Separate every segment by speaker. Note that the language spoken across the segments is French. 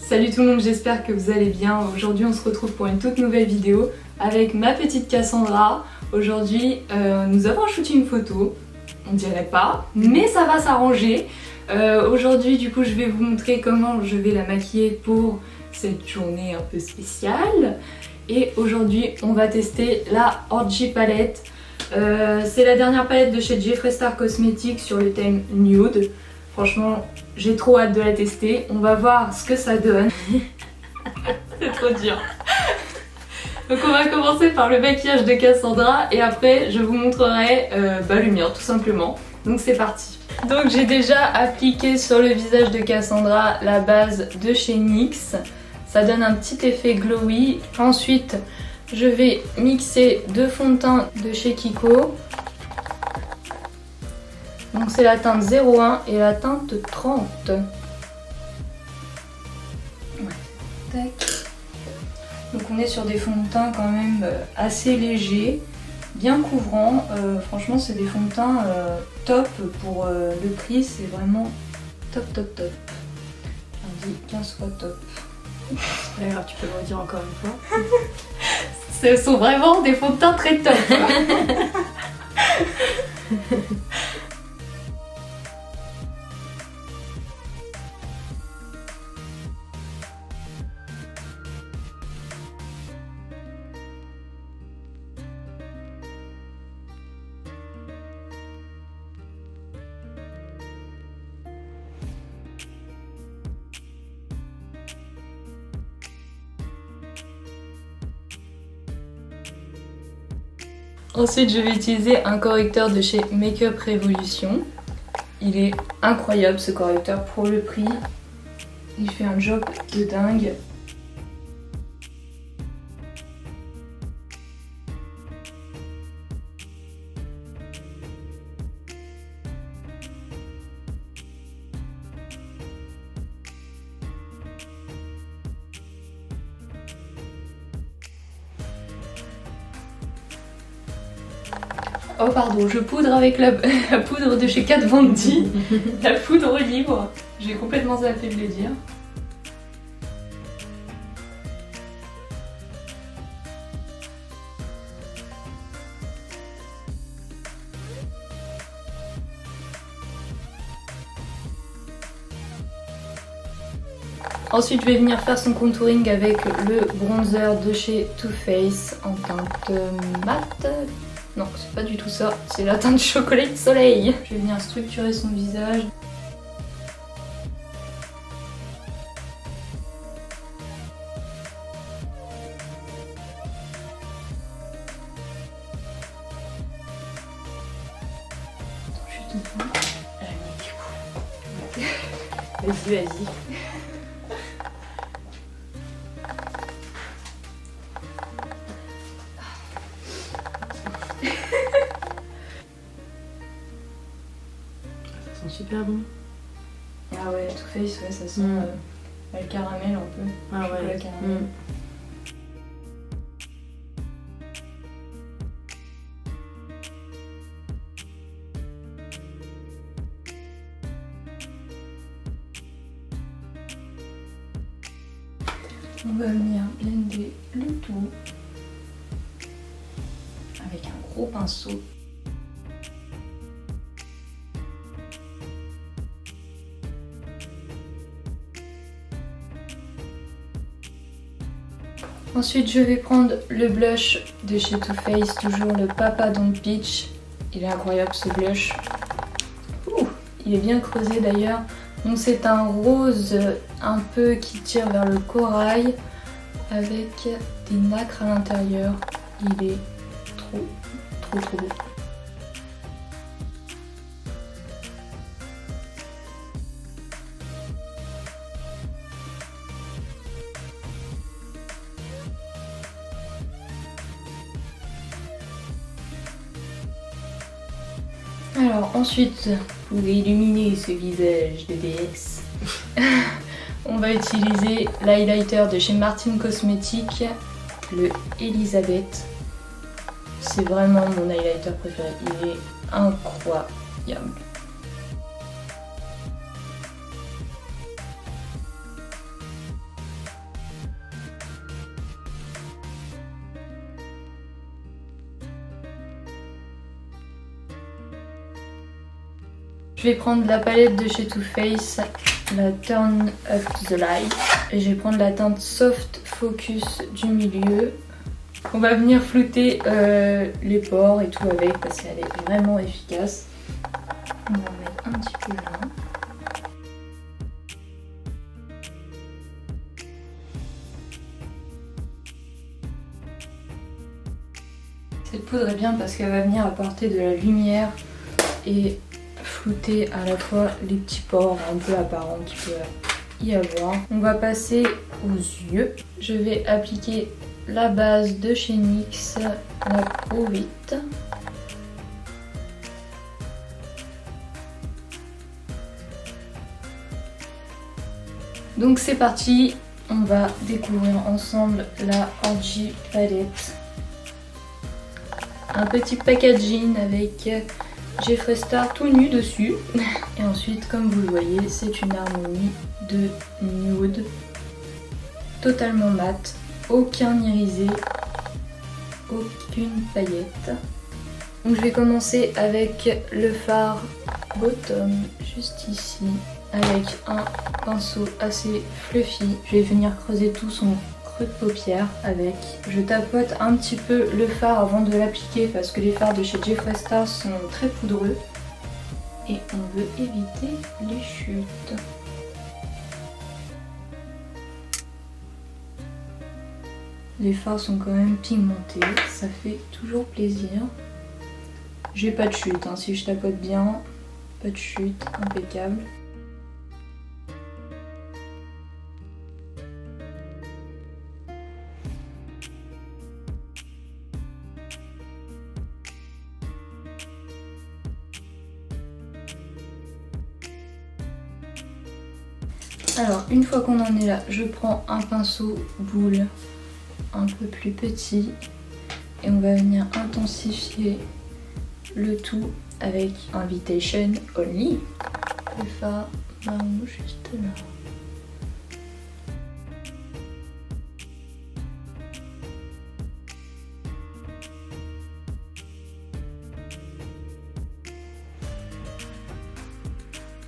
Speaker 1: Salut tout le monde, j'espère que vous allez bien. Aujourd'hui on se retrouve pour une toute nouvelle vidéo avec ma petite Cassandra. Aujourd'hui nous avons un shooting photo, on dirait pas, mais ça va s'arranger. Aujourd'hui du coup je vais vous montrer comment je vais la maquiller pour cette journée un peu spéciale. Et aujourd'hui on va tester la Orgy palette. C'est la dernière palette de chez Jeffree Star Cosmetics sur le thème nude. Franchement, j'ai trop hâte de la tester. On va voir ce que ça donne. C'est trop dur. Donc on va commencer par le maquillage de Cassandra et après je vous montrerai le mien tout simplement. Donc c'est parti. Donc j'ai déjà appliqué sur le visage de Cassandra la base de chez NYX. Ça donne un petit effet glowy. Ensuite je vais mixer deux fonds de teint de chez Kiko. Donc c'est la teinte 01 et la teinte 30. Ouais. Tac. Donc on est sur des fonds de teint quand même assez légers, bien couvrants. Franchement c'est des fonds de teint top pour le prix, c'est vraiment top top top. On dit 15 fois top.
Speaker 2: D'ailleurs tu peux le redire encore une fois.
Speaker 1: Ce sont vraiment des fonds de teint très top. Ensuite, je vais utiliser un correcteur de chez Makeup Revolution. Il est incroyable ce correcteur pour le prix. Il fait un job de dingue. Oh pardon, je poudre avec la poudre de chez Kat Von D, la poudre libre. J'ai complètement zappé de le dire. Ensuite, je vais venir faire son contouring avec le bronzer de chez Too Faced en teinte mat. Non, c'est pas du tout ça, c'est la teinte chocolat de soleil. Je vais venir structurer son visage. Juste une fois.
Speaker 2: Vas-y, vas-y. Ça sent super bon.
Speaker 1: Ah ouais, Too Faced, ouais, ça sent le caramel un peu.
Speaker 2: Ah
Speaker 1: Chocolat
Speaker 2: ouais.
Speaker 1: caramel. On va venir blender le tout avec un gros pinceau. Ensuite, je vais prendre le blush de chez Too Faced, toujours le Papa Don't Peach. Il est incroyable ce blush. Ouh, il est bien creusé d'ailleurs. Donc c'est un rose un peu qui tire vers le corail avec des nacres à l'intérieur. Il est trop beau. Alors ensuite, pour illuminer ce visage de déesse, on va utiliser l'highlighter de chez Martin Cosmetics, le Elisabeth. C'est vraiment mon highlighter préféré, il est incroyable. vais prendre la palette de chez Too Faced, la Turn Up the Light. Et je vais prendre la teinte Soft Focus du milieu. On va venir flouter les pores et tout avec parce qu'elle est vraiment efficace. On va en mettre un petit peu là. Cette poudre est bien parce qu'elle va venir apporter de la lumière et flouter à la fois les petits pores un peu apparents qu'il peut y avoir. On va passer aux yeux. Je vais appliquer la base de chez NYX, la Pro 8. Donc c'est parti, on va découvrir ensemble la Orgy Palette. Un petit packaging avec Jeffree Star tout nu dessus. Et ensuite, comme vous le voyez, c'est une harmonie de nude, totalement mat, aucun irisé, aucune paillette. Donc je vais commencer avec le fard bottom, juste ici, avec un pinceau assez fluffy. Je vais venir creuser tout son creux de paupière avec. Je tapote un petit peu le fard avant de l'appliquer parce que les fards de chez Jeffree Star sont très poudreux et on veut éviter les chutes. Les fards sont quand même pigmentés, ça fait toujours plaisir. J'ai pas de chute, hein. Si je tapote bien, pas de chute, impeccable. Alors une fois qu'on en est là, je prends un pinceau boule un peu plus petit et on va venir intensifier le tout avec Invitation Only. Le fard marron juste là.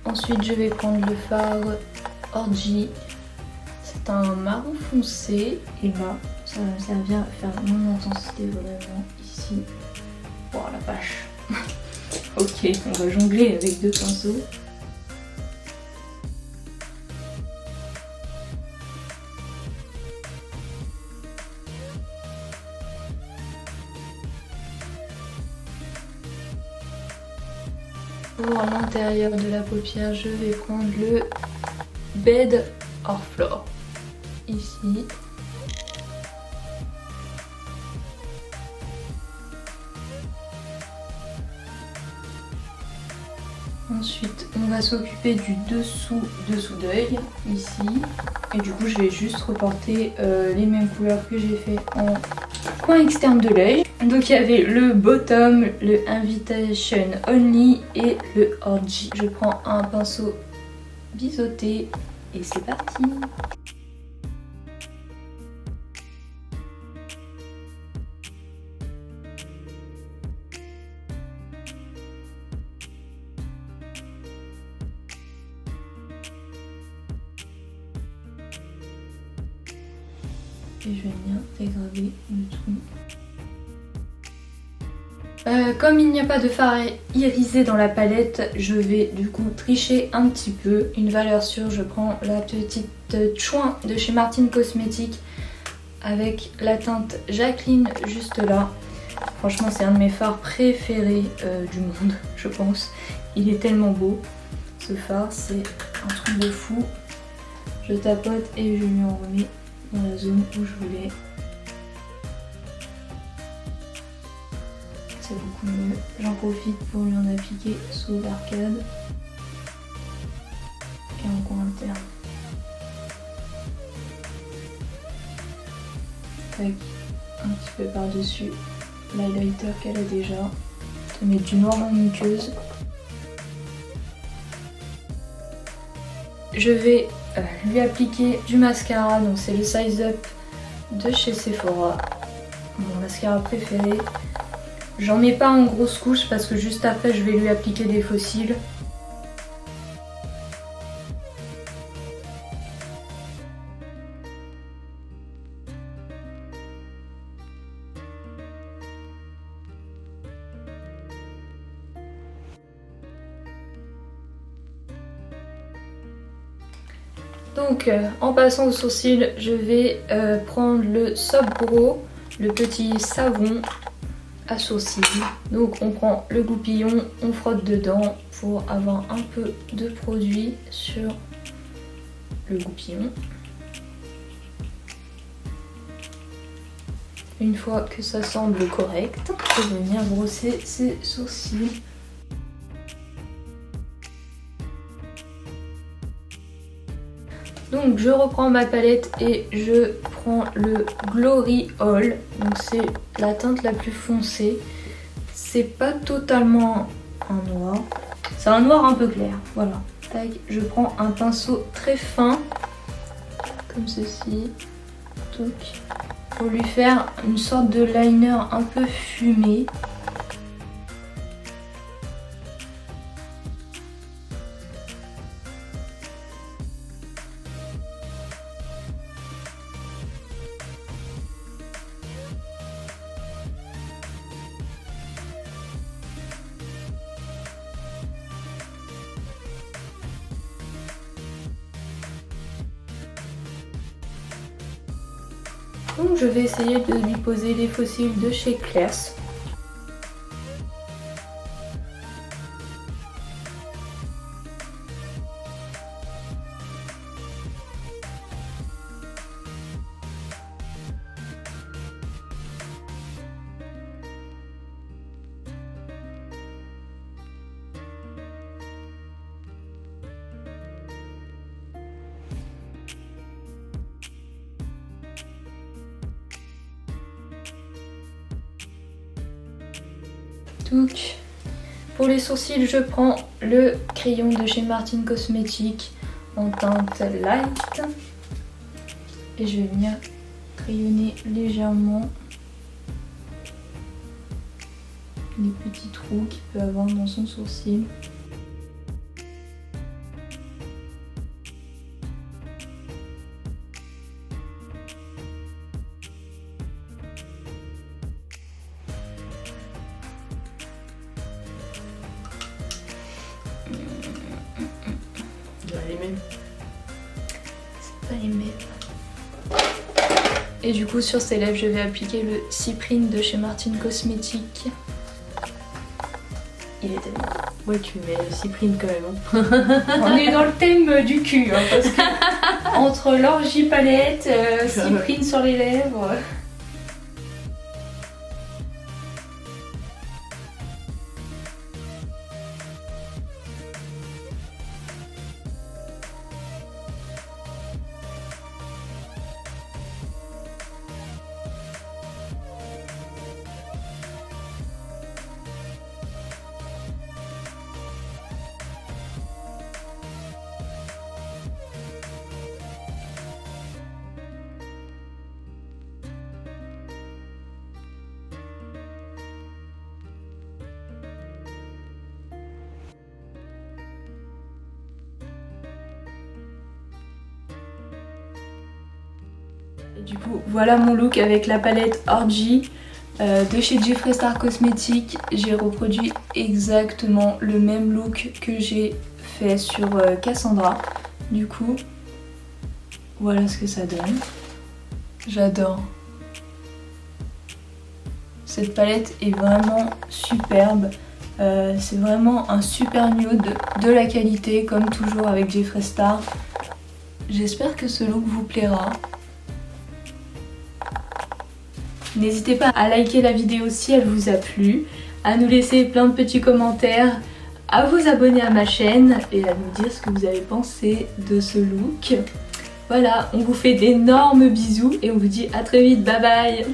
Speaker 1: Ensuite je vais prendre le fard Orgy. C'est un marron foncé et là ça va me servir à faire mon intensité vraiment ici. Oh la vache. Ok, on va jongler avec deux pinceaux. Pour l'intérieur de la paupière, je vais prendre le Bed or Floor. Ici. Ensuite, on va s'occuper du dessous d'œil, ici. Et du coup, je vais juste reporter les mêmes couleurs que j'ai fait en coin externe de l'œil. Donc il y avait le bottom, le Invitation Only et le Orgy. Je prends un pinceau biseauté et c'est parti. Et je vais venir dégraver le tout. Comme il n'y a pas de fard irisé dans la palette, je vais du coup tricher un petit peu. Une valeur sûre, je prends la petite Chouin de chez Martin Cosmetics avec la teinte Jacqueline juste là. Franchement c'est un de mes fards préférés du monde, je pense. Il est tellement beau. Ce fard, c'est un truc de fou. Je tapote et je lui en remets dans la zone où je voulais. C'est beaucoup mieux. J'en profite pour lui en appliquer sous l'arcade et en coin interne. Tac, un petit peu par-dessus l'highlighter qu'elle a déjà. Je vais mettre du noir dans la muqueuse. Je vais lui appliquer du mascara, donc c'est le Size Up de chez Sephora, mon mascara préféré. J'en mets pas en grosse couche parce que juste après je vais lui appliquer des fossiles. Donc en passant aux sourcils, je vais prendre le Soap Brow, le petit savon à sourcils. Donc on prend le goupillon, on frotte dedans pour avoir un peu de produit sur le goupillon. Une fois que ça semble correct, je vais venir brosser ses sourcils. Donc je reprends ma palette et je prends le Glory All. Donc c'est la teinte la plus foncée. C'est pas totalement un noir. C'est un noir un peu clair. Voilà. Tac, je prends un pinceau très fin. Comme ceci. Touc. Pour lui faire une sorte de liner un peu fumé. Donc je vais essayer de lui poser les fossiles de chez Claire's. Donc, pour les sourcils, je prends le crayon de chez Martin Cosmetics en teinte light. Et je vais venir crayonner légèrement les petits trous qu'il peut avoir dans son sourcil.
Speaker 2: Les mêmes.
Speaker 1: C'est pas les mêmes. Et du coup sur ses lèvres je vais appliquer le Cyprine de chez Martin Cosmetics. Il est tellement...
Speaker 2: Ouais, tu mets le cyprine quand même. Hein.
Speaker 1: On est dans le thème du cul hein, parce que entre l'orgie palette, Cyprine sur les lèvres... Et du coup, voilà mon look avec la palette Orgy de chez Jeffree Star Cosmetics. J'ai reproduit exactement le même look que j'ai fait sur Cassandra. Du coup, voilà ce que ça donne. J'adore. Cette palette est vraiment superbe. C'est vraiment un super nude de la qualité, comme toujours avec Jeffree Star. J'espère que ce look vous plaira. N'hésitez pas à liker la vidéo si elle vous a plu, à nous laisser plein de petits commentaires, à vous abonner à ma chaîne et à nous dire ce que vous avez pensé de ce look. Voilà, on vous fait d'énormes bisous et on vous dit à très vite, bye bye!